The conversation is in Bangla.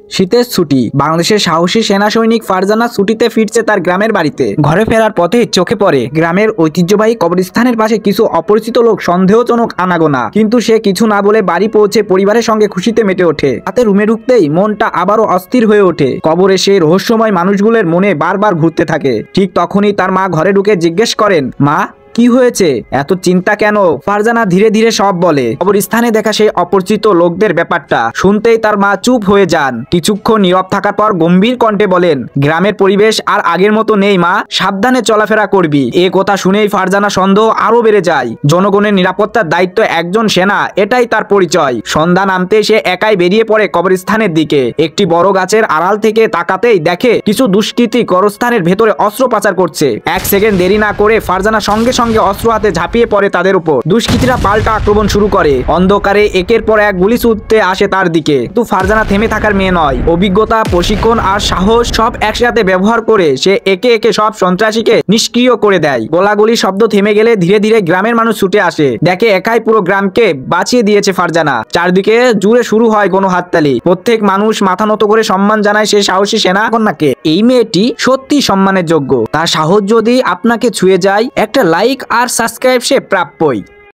শীতের ছুটি। বাংলাদেশের সাহসী সেনা সৈনিক ফারজানা ছুটিতে ফিরছে তার গ্রামের বাড়িতে। ঘরে ফেরার পথে চোখে পড়ে গ্রামের ঐতিহ্যবাহী কবরস্থানের পাশে কিছু অপরিচিত লোক সন্দেহজনক আনাগোনা। কিন্তু সে কিছু না বলে বাড়ি পৌঁছে পরিবারের সঙ্গে খুশিতে মেতে ওঠে। রাতে রুমে ঢুকতেই মনটা আবারও অস্থির হয়ে ওঠে। কবরে সেই রহস্যময় মানুষগুলোর মনে বারবার ঘুরতে থাকে। ঠিক তখনই তার মা ঘরে ঢুকে জিজ্ঞেস করেন, মা কি হয়েছে, এত চিন্তা কেন? ফারজানা ধীরে ধীরে সব বলে। কবরস্থানে দেখা সেই অপরিচিত লোকদের ব্যাপারটা শুনতেই তার মা চুপ হয়ে যান। কিছুক্ষণ নীরব থাকার পর গম্ভীর কণ্ঠে বলেন, গ্রামের পরিবেশ আর আগের মতো নেই মা, সাবধানে চলাফেরা করবি। এ কথা শুনেই ফারজানা সন্দেহ আরো বেড়ে যায়। জনগণের নিরাপত্তার দায়িত্ব একজন সেনা, এটাই তার পরিচয়। সন্ধ্যা নামতে সে একাই বেরিয়ে পড়ে কবরস্থানের দিকে। একটি বড় গাছের আড়াল থেকে তাকাতেই দেখে কিছু দুষ্কৃতী কবরস্থানের ভেতরে অস্ত্র পাচার করছে। এক সেকেন্ড দেরি না করে ফারজানা সঙ্গে সঙ্গে অস্ত্র হাতে ঝাঁপিয়ে পড়ে তাদের উপর। দুষ্কৃতীরা পাল্টা আক্রমণ শুরু করে। অন্ধকারে একের পর এক গুলি ছুটতে আসে তার দিকে। কিন্তু ফারজানা থেমে থাকার মেয়ে নয়। অভিজ্ঞতা, প্রশিক্ষণ আর সাহস সব একসাথে ব্যবহার করে সে একে একে সব সন্ত্রাসীকে নিষ্ক্রিয় করে দেয়। গোলাগুলির শব্দ থেমে গেলে ধীরে ধীরে গ্রামের মানুষ ছুটে আসে। দেখে একাই পুরো গ্রামকে বাঁচিয়ে দিয়েছে ফারজানা। চারদিকে জুড়ে শুরু হয় গণহাততালি। প্রত্যেক মানুষ মাথা নত করে সম্মান জানায় সে সাহসী সেনা কন্যাকে। এই মেয়েটি সত্যি সম্মানের যোগ্য। তার সাহস যদি আপনাকে ছুঁয়ে যায়, একটা লাইক আর সাবস্ক্রাইব সে প্রাপ্যই।